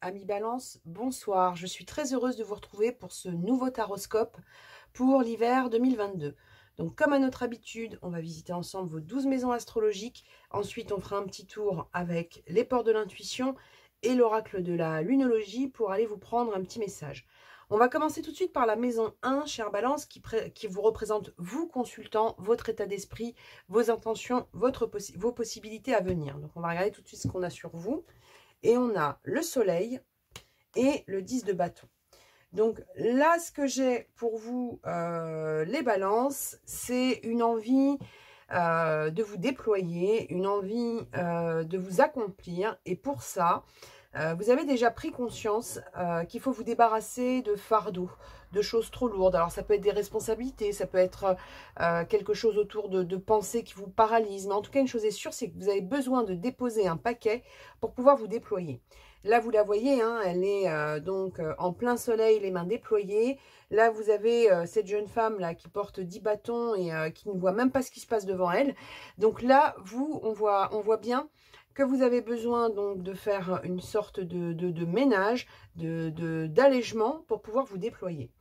Amis Balance, bonsoir. Je suis très heureuse de vous retrouver pour ce nouveau taroscope pour l'hiver 2022. Donc comme à notre habitude, on va visiter ensemble vos 12 maisons astrologiques. Ensuite, on fera un petit tour avec les portes de l'intuition et l'oracle de la lunologie pour aller vous prendre un petit message. On va commencer tout de suite par la maison 1, chère Balance, qui vous représente, vous, consultant, votre état d'esprit, vos intentions, vos possibilités à venir. Donc on va regarder tout de suite ce qu'on a sur vous. Et on a le soleil et le 10 de bâton. Donc là, ce que j'ai pour vous, les balances, c'est une envie de vous déployer, une envie de vous accomplir. Et pour ça, vous avez déjà pris conscience qu'il faut vous débarrasser de fardeaux, de choses trop lourdes. Alors ça peut être des responsabilités, ça peut être quelque chose autour de pensées qui vous paralysent. Mais en tout cas, une chose est sûre, c'est que vous avez besoin de déposer un paquet pour pouvoir vous déployer. Là, vous la voyez, hein, elle est donc en plein soleil, les mains déployées. Là, vous avez cette jeune femme là qui porte 10 bâtons et qui ne voit même pas ce qui se passe devant elle. Donc là, on voit bien que vous avez besoin donc de faire une sorte de ménage, d'allègement pour pouvoir vous déployer.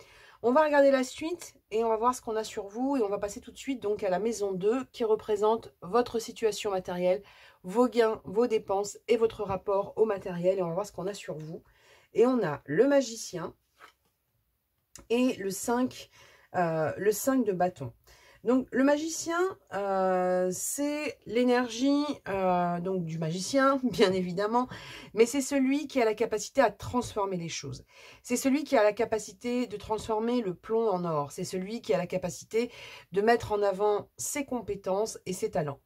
On va regarder la suite et on va voir ce qu'on a sur vous et on va passer tout de suite donc à la maison 2 qui représente votre situation matérielle, vos gains, vos dépenses et votre rapport au matériel et on va voir ce qu'on a sur vous. Et on a le magicien et le 5 de bâton. Donc le magicien, c'est l'énergie donc du magicien, bien évidemment, mais c'est celui qui a la capacité à transformer les choses. C'est celui qui a la capacité de transformer le plomb en or. C'est celui qui a la capacité de mettre en avant ses compétences et ses talents.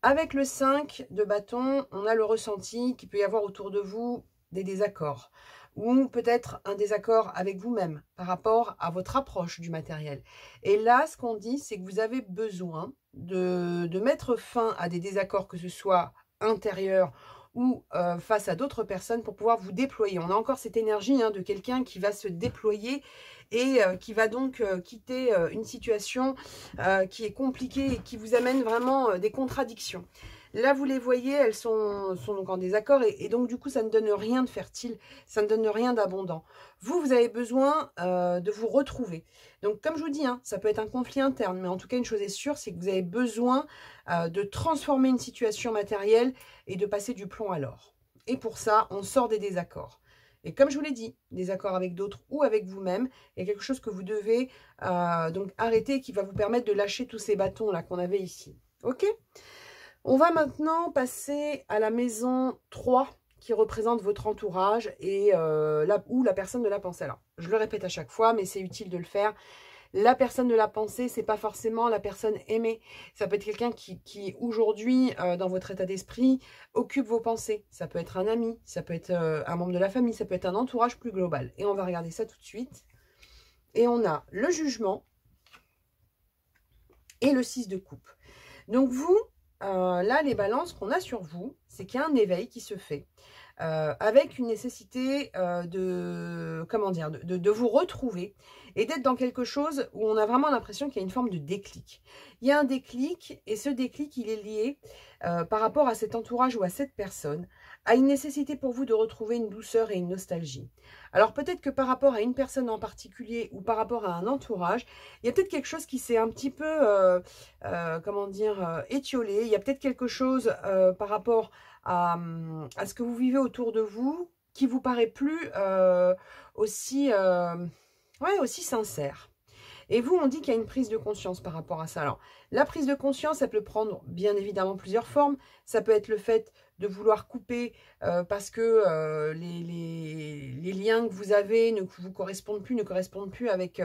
Avec le 5 de bâton, on a le ressenti qu'il peut y avoir autour de vous des désaccords ou peut-être un désaccord avec vous-même par rapport à votre approche du matériel. Et là, ce qu'on dit, c'est que vous avez besoin de mettre fin à des désaccords, que ce soit intérieurs ou face à d'autres personnes pour pouvoir vous déployer. On a encore cette énergie de quelqu'un qui va se déployer et qui va donc quitter une situation qui est compliquée et qui vous amène vraiment des contradictions. Là, vous les voyez, elles sont donc en désaccord et donc du coup, ça ne donne rien de fertile, ça ne donne rien d'abondant. Vous avez besoin de vous retrouver. Donc, comme je vous dis, ça peut être un conflit interne, mais en tout cas, une chose est sûre, c'est que vous avez besoin de transformer une situation matérielle et de passer du plomb à l'or. Et pour ça, on sort des désaccords. Et comme je vous l'ai dit, des accords avec d'autres ou avec vous-même, il y a quelque chose que vous devez donc arrêter qui va vous permettre de lâcher tous ces bâtons là qu'on avait ici. Ok ? On va maintenant passer à la maison 3 qui représente votre entourage et où la personne de la pensée. Alors, je le répète à chaque fois, mais c'est utile de le faire. La personne de la pensée, c'est pas forcément la personne aimée. Ça peut être quelqu'un qui aujourd'hui, dans votre état d'esprit, occupe vos pensées. Ça peut être un ami, ça peut être un membre de la famille, ça peut être un entourage plus global. Et on va regarder ça tout de suite. Et on a le jugement et le 6 de coupe. Donc vous, là, les balances qu'on a sur vous, c'est qu'il y a un éveil qui se fait avec une nécessité de vous retrouver et d'être dans quelque chose où on a vraiment l'impression qu'il y a une forme de déclic. Il y a un déclic et ce déclic, il est lié par rapport à cet entourage ou à cette personne, à une nécessité pour vous de retrouver une douceur et une nostalgie. Alors peut-être que par rapport à une personne en particulier ou par rapport à un entourage, il y a peut-être quelque chose qui s'est un petit peu, étiolé. Il y a peut-être quelque chose par rapport à ce que vous vivez autour de vous qui vous paraît plus aussi sincère. Et vous, on dit qu'il y a une prise de conscience par rapport à ça. Alors, la prise de conscience, ça peut prendre bien évidemment plusieurs formes. Ça peut être le fait de vouloir couper parce que les liens que vous avez ne vous correspondent plus avec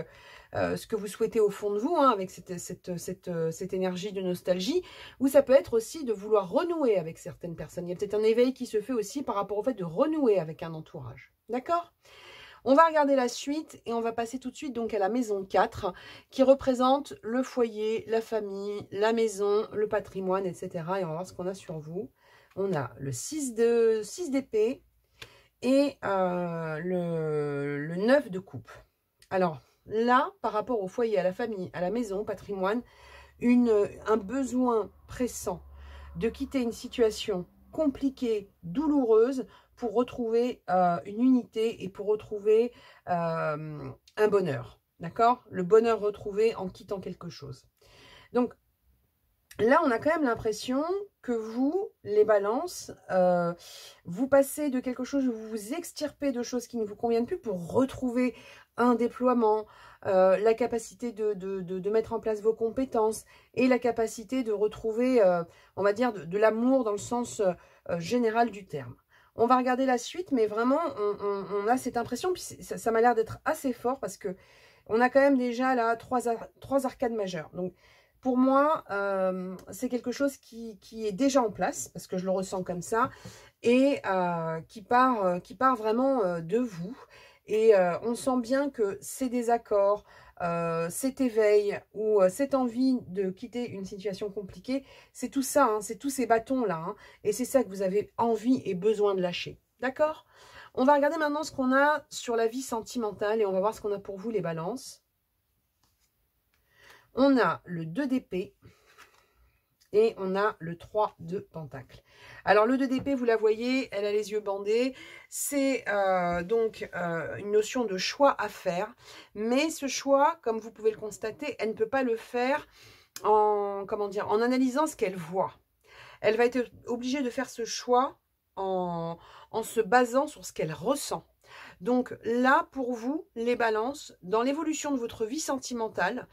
ce que vous souhaitez au fond de vous, avec cette énergie de nostalgie. Ou ça peut être aussi de vouloir renouer avec certaines personnes. Il y a peut-être un éveil qui se fait aussi par rapport au fait de renouer avec un entourage. D'accord ? On va regarder la suite et on va passer tout de suite donc à la maison 4 qui représente le foyer, la famille, la maison, le patrimoine, etc. Et on va voir ce qu'on a sur vous. On a le 6 d'épée et le 9 de coupe. Alors là, par rapport au foyer, à la famille, à la maison, au patrimoine, un besoin pressant de quitter une situation compliquée, douloureuse, pour retrouver une unité et pour retrouver un bonheur. D'accord? Le bonheur retrouvé en quittant quelque chose. Donc, là, on a quand même l'impression que vous, les balances, vous passez de quelque chose, vous vous extirpez de choses qui ne vous conviennent plus pour retrouver un déploiement, la capacité de mettre en place vos compétences et la capacité de retrouver, on va dire, de l'amour dans le sens général du terme. On va regarder la suite, mais vraiment, on a cette impression, puis ça m'a l'air d'être assez fort parce que on a quand même déjà là trois arcades majeures. Donc, pour moi, c'est quelque chose qui est déjà en place, parce que je le ressens comme ça, et qui part vraiment de vous. Et on sent bien que ces désaccords, cet éveil ou cette envie de quitter une situation compliquée, c'est tout ça, hein, c'est tous ces bâtons-là. Hein, et c'est ça que vous avez envie et besoin de lâcher. D'accord? On va regarder maintenant ce qu'on a sur la vie sentimentale et on va voir ce qu'on a pour vous, les balances. On a le 2 d'épée et on a le 3 de pentacle. Alors, le 2 d'épée, vous la voyez, elle a les yeux bandés. C'est donc une notion de choix à faire. Mais ce choix, comme vous pouvez le constater, elle ne peut pas le faire en, comment dire, en analysant ce qu'elle voit. Elle va être obligée de faire ce choix en se basant sur ce qu'elle ressent. Donc là, pour vous, les balances, dans l'évolution de votre vie sentimentale,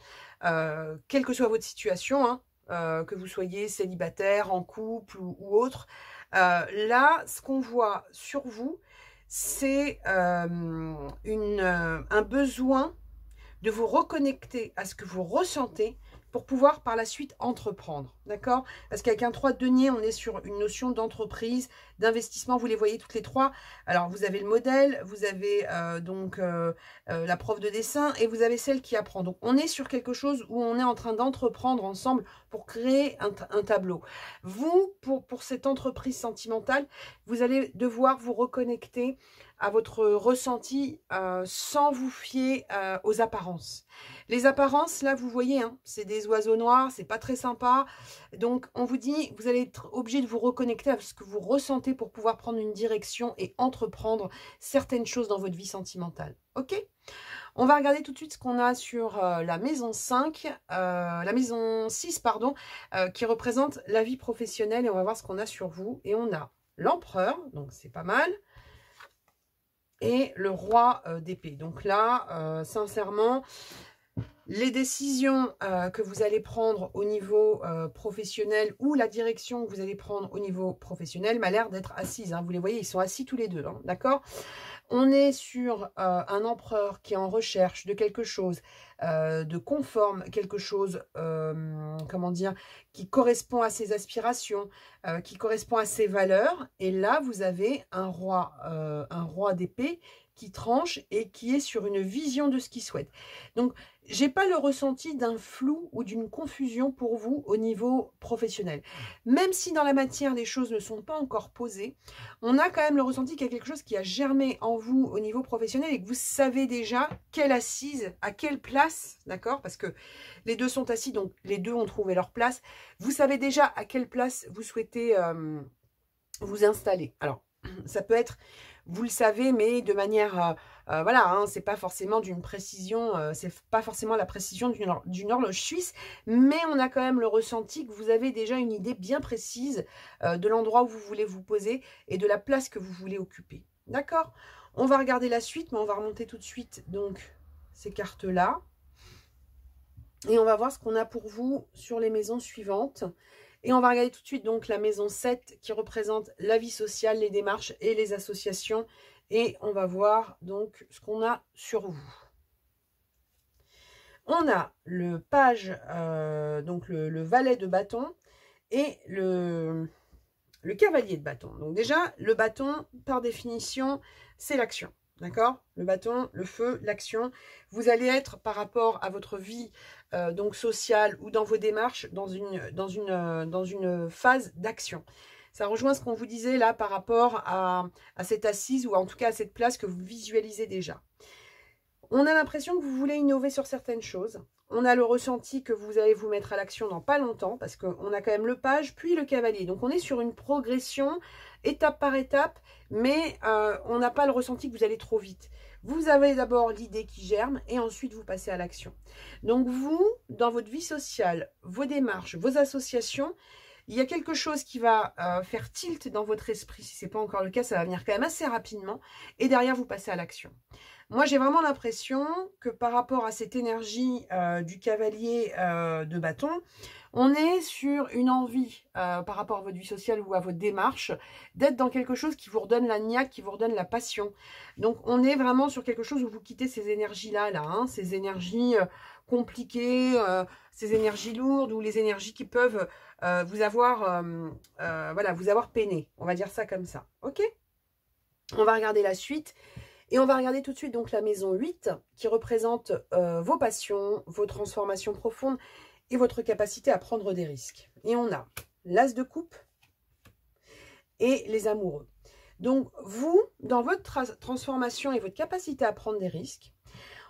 quelle que soit votre situation, hein, que vous soyez célibataire, en couple ou autre, là, ce qu'on voit sur vous, c'est un besoin de vous reconnecter à ce que vous ressentez pour pouvoir par la suite entreprendre, d'accord? Parce qu'avec un 3 de denier, on est sur une notion d'entreprise, d'investissement, vous les voyez toutes les trois. Alors, vous avez le modèle, vous avez la prof de dessin et vous avez celle qui apprend. Donc, on est sur quelque chose où on est en train d'entreprendre ensemble pour créer un tableau. Vous, pour cette entreprise sentimentale, vous allez devoir vous reconnecter à votre ressenti sans vous fier aux apparences. Les apparences, là, vous voyez, hein, c'est des oiseaux noirs, c'est pas très sympa. Donc, on vous dit, vous allez être obligé de vous reconnecter à ce que vous ressentez pour pouvoir prendre une direction et entreprendre certaines choses dans votre vie sentimentale. Ok? On va regarder tout de suite ce qu'on a sur la maison 5, la maison 6, pardon, qui représente la vie professionnelle. Et on va voir ce qu'on a sur vous. Et on a l'empereur, donc c'est pas mal. Et le roi d'épée. Donc là, sincèrement, les décisions que vous allez prendre au niveau professionnel ou la direction que vous allez prendre au niveau professionnel m'a l'air d'être assise. Hein. Vous les voyez, ils sont assis tous les deux. Hein, d'accord? On est sur un empereur qui est en recherche de quelque chose de conforme, quelque chose, comment dire, qui correspond à ses aspirations, qui correspond à ses valeurs. Et là, vous avez un roi d'épée qui tranche et qui est sur une vision de ce qu'il souhaite. Donc, j'ai pas le ressenti d'un flou ou d'une confusion pour vous au niveau professionnel. Même si dans la matière, les choses ne sont pas encore posées, on a quand même le ressenti qu'il y a quelque chose qui a germé en vous au niveau professionnel et que vous savez déjà quelle assise, à quelle place, d'accord? Parce que les deux sont assis, donc les deux ont trouvé leur place. Vous savez déjà à quelle place vous souhaitez vous installer. Alors, ça peut être, vous le savez, mais de manière, voilà, hein, c'est pas forcément d'une précision, c'est pas forcément la précision d'une horloge suisse, mais on a quand même le ressenti que vous avez déjà une idée bien précise de l'endroit où vous voulez vous poser et de la place que vous voulez occuper. D'accord? On va regarder la suite, mais on va remonter tout de suite, donc, ces cartes-là. Et on va voir ce qu'on a pour vous sur les maisons suivantes. Et on va regarder tout de suite donc la maison 7 qui représente la vie sociale, les démarches et les associations. Et on va voir donc ce qu'on a sur vous. On a le page, donc le valet de bâton et le cavalier de bâton. Donc déjà, le bâton, par définition, c'est l'action. D'accord? Le bâton, le feu, l'action. Vous allez être par rapport à votre vie donc sociale ou dans vos démarches dans une phase d'action. Ça rejoint ce qu'on vous disait là par rapport à cette assise ou en tout cas à cette place que vous visualisez déjà. On a l'impression que vous voulez innover sur certaines choses. On a le ressenti que vous allez vous mettre à l'action dans pas longtemps, parce qu'on a quand même le page, puis le cavalier. Donc, on est sur une progression, étape par étape, mais on n'a pas le ressenti que vous allez trop vite. Vous avez d'abord l'idée qui germe, et ensuite, vous passez à l'action. Donc, vous, dans votre vie sociale, vos démarches, vos associations, il y a quelque chose qui va faire tilt dans votre esprit. Si ce n'est pas encore le cas, ça va venir quand même assez rapidement. Et derrière, vous passez à l'action. Moi, j'ai vraiment l'impression que par rapport à cette énergie du cavalier de bâton, on est sur une envie par rapport à votre vie sociale ou à votre démarche d'être dans quelque chose qui vous redonne la niaque, qui vous redonne la passion. Donc, on est vraiment sur quelque chose où vous quittez ces énergies-là, ces énergies compliquées, ces énergies lourdes ou les énergies qui peuvent vous avoir peiné. On va dire ça comme ça. Ok ? On va regarder la suite. Et on va regarder tout de suite donc la maison 8 qui représente vos passions, vos transformations profondes et votre capacité à prendre des risques. Et on a l'as de coupe et les amoureux. Donc vous, dans votre transformation et votre capacité à prendre des risques,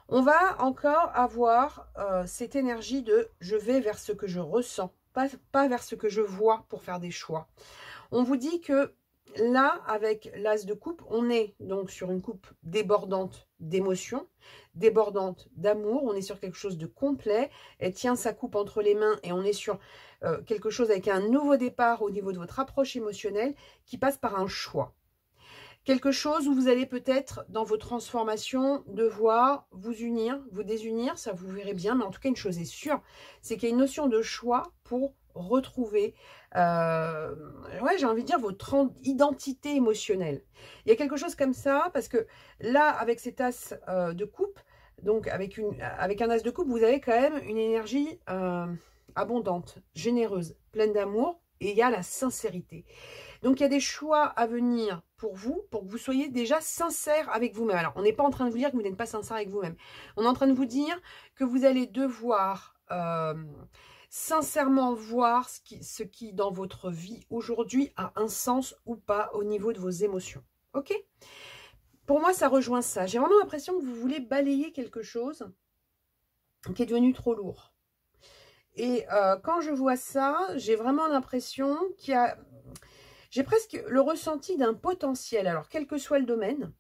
on va encore avoir cette énergie de je vais vers ce que je ressens, pas vers ce que je vois pour faire des choix. On vous dit que là, avec l'as de coupe, on est donc sur une coupe débordante d'émotions, débordante d'amour. On est sur quelque chose de complet. Elle tient sa coupe entre les mains et on est sur quelque chose avec un nouveau départ au niveau de votre approche émotionnelle qui passe par un choix. Quelque chose où vous allez peut-être, dans vos transformations, devoir vous unir, vous désunir, ça vous verrez bien. Mais en tout cas, une chose est sûre, c'est qu'il y a une notion de choix pour retrouver, j'ai envie de dire, votre identité émotionnelle. Il y a quelque chose comme ça, parce que là, avec cet as de coupe, donc avec un as de coupe, vous avez quand même une énergie abondante, généreuse, pleine d'amour, et il y a la sincérité. Donc, il y a des choix à venir pour que vous soyez déjà sincère avec vous-même. Alors, on n'est pas en train de vous dire que vous n'êtes pas sincère avec vous-même. On est en train de vous dire que vous allez devoir sincèrement voir ce qui, dans votre vie aujourd'hui, a un sens ou pas au niveau de vos émotions. Ok ? Pour moi, ça rejoint ça. J'ai vraiment l'impression que vous voulez balayer quelque chose qui est devenu trop lourd. Et quand je vois ça, j'ai vraiment l'impression qu'il y a... J'ai presque le ressenti d'un potentiel, alors quel que soit le domaine,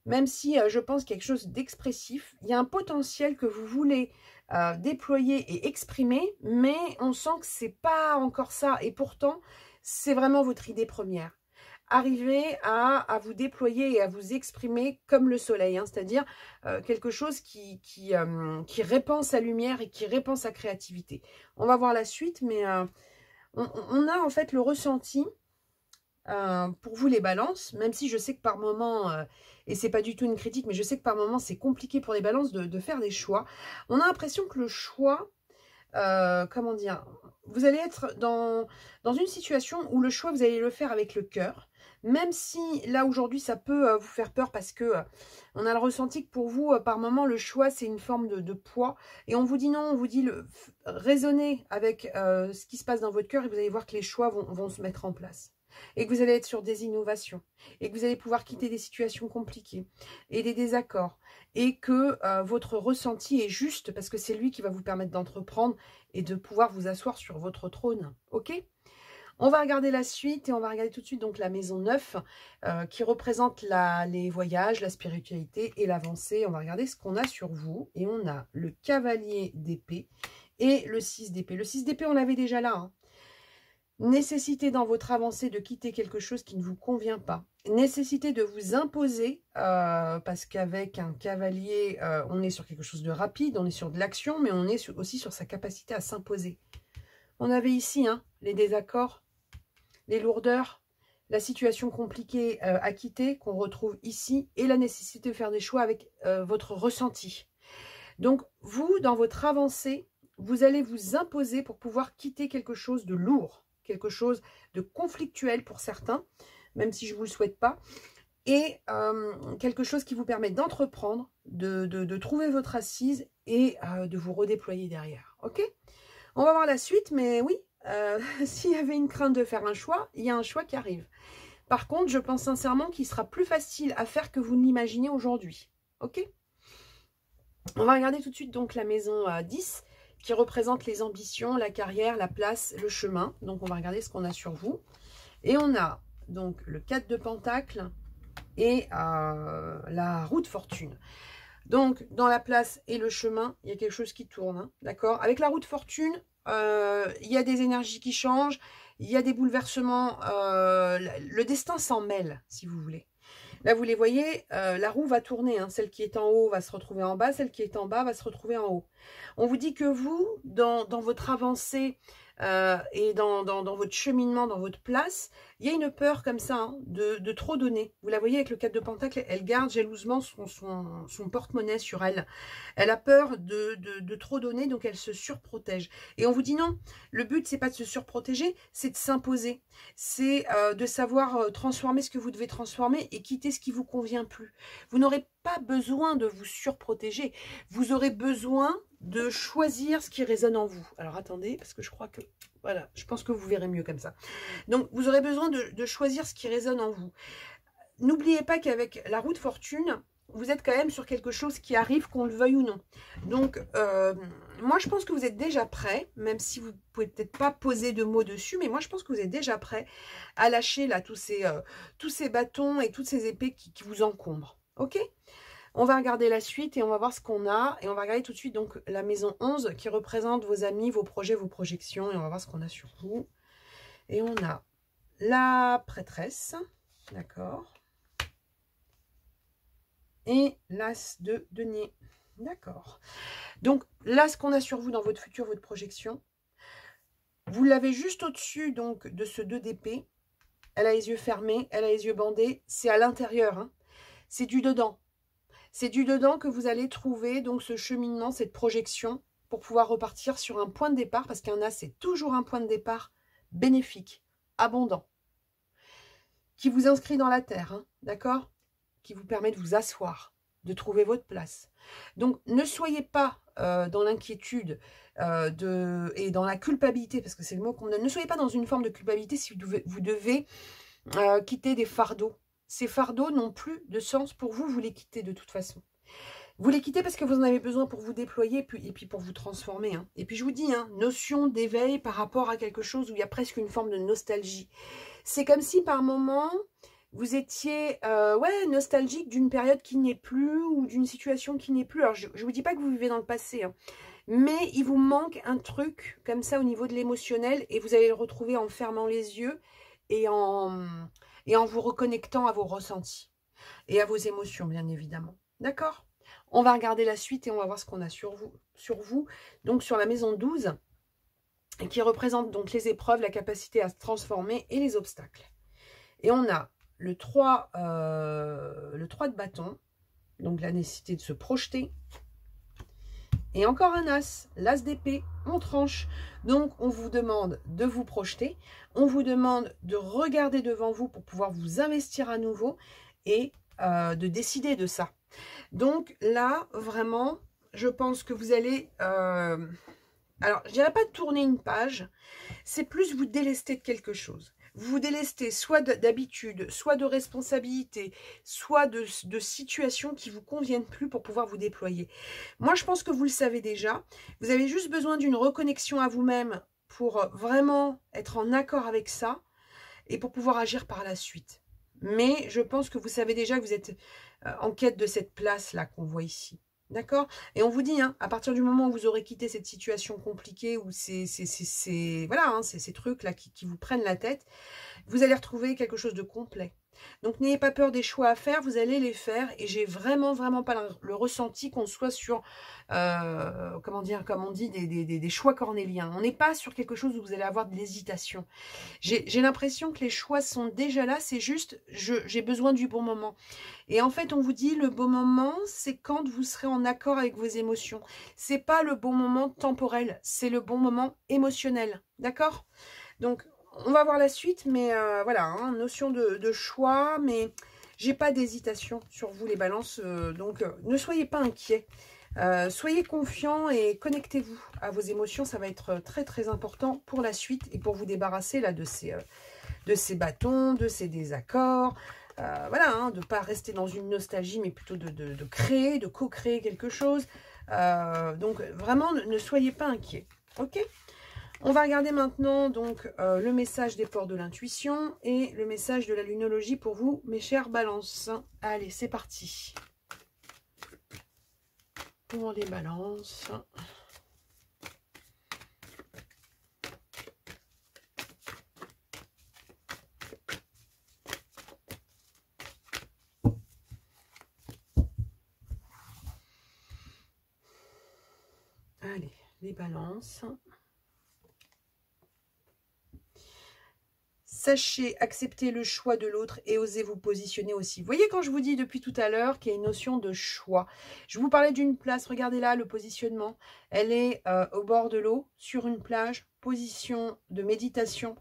même si je pense quelque chose d'expressif, il y a un potentiel que vous voulez déployer et exprimer, mais on sent que c'est pas encore ça, et pourtant, c'est vraiment votre idée première. Arriver à vous déployer et à vous exprimer comme le soleil, c'est-à-dire quelque chose qui répand sa lumière et qui répand sa créativité. On va voir la suite, mais on a en fait le ressenti pour vous les balances, même si je sais que par moment, et c'est pas du tout une critique, mais je sais que par moment c'est compliqué pour les balances de faire des choix. On a l'impression que le choix, comment dire, vous allez être dans une situation où le choix, vous allez le faire avec le cœur, même si là aujourd'hui ça peut vous faire peur parce que on a le ressenti que pour vous, par moment, le choix c'est une forme de poids, et on vous dit non, on vous dit raisonnez avec ce qui se passe dans votre cœur et vous allez voir que les choix vont se mettre en place. Et que vous allez être sur des innovations, et que vous allez pouvoir quitter des situations compliquées, et des désaccords, et que votre ressenti est juste, parce que c'est lui qui va vous permettre d'entreprendre, et de pouvoir vous asseoir sur votre trône, ok ? On va regarder la suite, et on va regarder tout de suite donc la maison 9, qui représente les voyages, la spiritualité et l'avancée. On va regarder ce qu'on a sur vous, et on a le cavalier d'épée, et le 6 d'épée. Le 6 d'épée, on l'avait déjà là, Nécessité dans votre avancée de quitter quelque chose qui ne vous convient pas. Nécessité de vous imposer, parce qu'avec un cavalier, on est sur quelque chose de rapide, on est sur de l'action, mais on est aussi sur sa capacité à s'imposer. On avait ici les désaccords, les lourdeurs, la situation compliquée à quitter qu'on retrouve ici, et la nécessité de faire des choix avec votre ressenti. Donc, vous, dans votre avancée, vous allez vous imposer pour pouvoir quitter quelque chose de lourd, quelque chose de conflictuel pour certains, même si je ne vous le souhaite pas, et quelque chose qui vous permet d'entreprendre, de trouver votre assise et de vous redéployer derrière. Ok ? On va voir la suite, mais oui, s'il y avait une crainte de faire un choix, il y a un choix qui arrive. Par contre, je pense sincèrement qu'il sera plus facile à faire que vous ne l'imaginez aujourd'hui. Ok ? On va regarder tout de suite donc la maison 10, qui représente les ambitions, la carrière, la place, le chemin. Donc, on va regarder ce qu'on a sur vous. Et on a donc le 4 de Pentacle et la roue de fortune. Donc, dans la place et le chemin, il y a quelque chose qui tourne, hein, d'accord? Avec la roue de fortune, il y a des énergies qui changent, il y a des bouleversements, le destin s'en mêle, si vous voulez. Là, vous les voyez, la roue va tourner, hein, celle qui est en haut va se retrouver en bas, celle qui est en bas va se retrouver en haut. On vous dit que vous, dans votre avancée et dans votre cheminement, dans votre place, il y a une peur comme ça, hein, de trop donner. Vous la voyez avec le 4 de Pentacle, elle garde jalousement son porte-monnaie sur elle. Elle a peur de trop donner, donc elle se surprotège. Et on vous dit non, le but, c'est pas de se surprotéger, c'est de s'imposer. C'est de savoir transformer ce que vous devez transformer et quitter ce qui vous convient plus. Vous n'aurez pas besoin de vous surprotéger. Vous aurez besoin de choisir ce qui résonne en vous. Alors attendez, parce que je crois que... Voilà, je pense que vous verrez mieux comme ça. Donc, vous aurez besoin de choisir ce qui résonne en vous. N'oubliez pas qu'avec la roue de fortune, vous êtes quand même sur quelque chose qui arrive, qu'on le veuille ou non. Donc, moi, je pense que vous êtes déjà prêt, même si vous ne pouvez peut-être pas poser de mots dessus, mais moi, je pense que vous êtes déjà prêt à lâcher là tous ces bâtons et toutes ces épées qui vous encombrent. Ok ? On va regarder la suite et on va voir ce qu'on a. Et on va regarder tout de suite donc la maison 11 qui représente vos amis, vos projets, vos projections. Et on va voir ce qu'on a sur vous. Et on a la prêtresse. D'accord. Et l'as de denier. D'accord. Donc là, ce qu'on a sur vous dans votre futur, votre projection, vous l'avez juste au-dessus donc de ce 2 d'épée. Elle a les yeux fermés, elle a les yeux bandés. C'est à l'intérieur. Hein. C'est du dedans. C'est du dedans que vous allez trouver donc ce cheminement, cette projection pour pouvoir repartir sur un point de départ parce qu'un as, c'est toujours un point de départ bénéfique, abondant, qui vous inscrit dans la terre, hein, d'accord? Qui vous permet de vous asseoir, de trouver votre place. Donc, ne soyez pas dans l'inquiétude et dans la culpabilité, parce que c'est le mot qu'on me donne. Ne soyez pas dans une forme de culpabilité si vous devez quitter des fardeaux. Ces fardeaux n'ont plus de sens pour vous, vous les quittez de toute façon. Vous les quittez parce que vous en avez besoin pour vous déployer et puis pour vous transformer. Hein. Et puis je vous dis, hein, notion d'éveil par rapport à quelque chose où il y a presque une forme de nostalgie. C'est comme si par moment, vous étiez nostalgique d'une période qui n'est plus ou d'une situation qui n'est plus. Alors je ne vous dis pas que vous vivez dans le passé, hein, mais il vous manque un truc comme ça au niveau de l'émotionnel et vous allez le retrouver en fermant les yeux et en vous reconnectant à vos ressentis et à vos émotions, bien évidemment. D'accord? On va regarder la suite et on va voir ce qu'on a sur vous. Donc, sur la maison 12, qui représente donc les épreuves, la capacité à se transformer et les obstacles. Et on a le 3 de bâton, donc la nécessité de se projeter. Et encore un as, l'as d'épée, on tranche. Donc, on vous demande de vous projeter. On vous demande de regarder devant vous pour pouvoir vous investir à nouveau et de décider de ça. Donc là, vraiment, je pense que vous allez... alors, je dirais pas tourner une page. C'est plus vous délester de quelque chose. Vous vous délestez soit d'habitude, soit de responsabilité, soit de situations qui ne vous conviennent plus pour pouvoir vous déployer. Moi, je pense que vous le savez déjà. Vous avez juste besoin d'une reconnexion à vous-même pour vraiment être en accord avec ça et pour pouvoir agir par la suite. Mais je pense que vous savez déjà que vous êtes en quête de cette place-là qu'on voit ici. D'accord? Et on vous dit, hein, à partir du moment où vous aurez quitté cette situation compliquée, où ces trucs-là qui vous prennent la tête, vous allez retrouver quelque chose de complet. Donc, n'ayez pas peur des choix à faire, vous allez les faire. Et j'ai vraiment, vraiment pas le ressenti qu'on soit sur, comment on dit, des choix cornéliens. On n'est pas sur quelque chose où vous allez avoir de l'hésitation. J'ai l'impression que les choix sont déjà là, c'est juste, j'ai besoin du bon moment. Et en fait, on vous dit, le bon moment, c'est quand vous serez en accord avec vos émotions. C'est pas le bon moment temporel, c'est le bon moment émotionnel. D'accord? Donc, on va voir la suite, mais voilà, hein, notion de choix, mais j'ai pas d'hésitation sur vous les balances, donc ne soyez pas inquiets. Soyez confiants et connectez-vous à vos émotions, ça va être très très important pour la suite et pour vous débarrasser là de ces bâtons, de ces désaccords. Voilà, hein, de ne pas rester dans une nostalgie, mais plutôt de créer, de co-créer quelque chose. Donc, vraiment, ne soyez pas inquiets. Ok? On va regarder maintenant donc le message des ports de l'intuition et le message de la lunologie pour vous, mes chers balances. Allez, c'est parti. Pour les balances. Allez, les balances. Sachez accepter le choix de l'autre et osez vous positionner aussi. Vous voyez quand je vous dis depuis tout à l'heure qu'il y a une notion de choix. Je vous parlais d'une place, regardez là le positionnement. Elle est au bord de l'eau, sur une plage, position de méditation.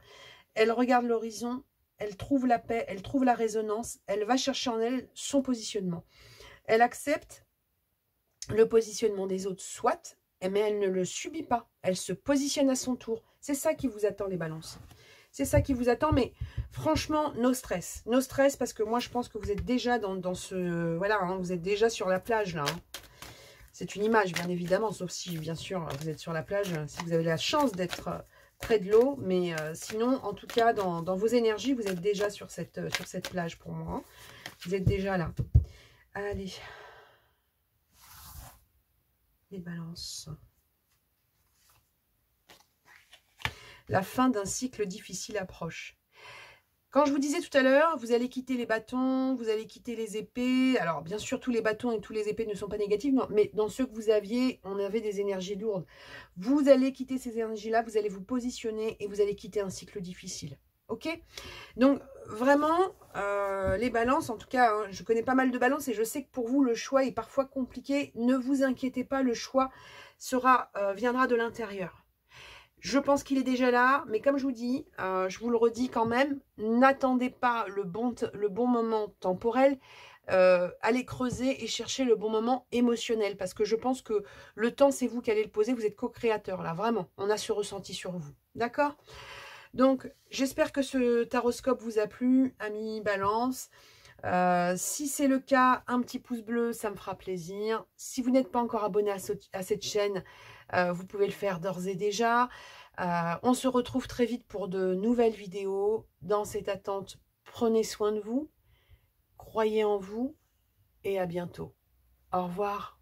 Elle regarde l'horizon, elle trouve la paix, elle trouve la résonance, elle va chercher en elle son positionnement. Elle accepte le positionnement des autres, soit, mais elle ne le subit pas. Elle se positionne à son tour. C'est ça qui vous attend les balances. C'est ça qui vous attend, mais franchement, no stress. No stress parce que moi, je pense que vous êtes déjà dans ce... Voilà, hein, vous êtes déjà sur la plage, là. Hein. C'est une image, bien évidemment, sauf si, bien sûr, vous êtes sur la plage, si vous avez la chance d'être près de l'eau. Mais sinon, en tout cas, dans vos énergies, vous êtes déjà sur cette plage pour moi. Hein. Vous êtes déjà là. Allez. Les balances. La fin d'un cycle difficile approche. Quand je vous disais tout à l'heure, vous allez quitter les bâtons, vous allez quitter les épées. Alors, bien sûr, tous les bâtons et tous les épées ne sont pas négatifs, mais dans ceux que vous aviez, on avait des énergies lourdes. Vous allez quitter ces énergies-là, vous allez vous positionner et vous allez quitter un cycle difficile. Ok? Donc, vraiment, les balances, en tout cas, hein, je connais pas mal de balances et je sais que pour vous, le choix est parfois compliqué. Ne vous inquiétez pas, le choix viendra de l'intérieur. Je pense qu'il est déjà là, mais comme je vous dis, je vous le redis quand même, n'attendez pas le bon moment temporel, allez creuser et chercher le bon moment émotionnel, parce que je pense que le temps, c'est vous qui allez le poser, vous êtes co-créateur là, vraiment, on a ce ressenti sur vous, d'accord? Donc, j'espère que ce taroscope vous a plu, amis Balance. Si c'est le cas, un petit pouce bleu, ça me fera plaisir. Si vous n'êtes pas encore abonné à cette chaîne, vous pouvez le faire d'ores et déjà. On se retrouve très vite pour de nouvelles vidéos. Dans cette attente, prenez soin de vous, croyez en vous et à bientôt. Au revoir.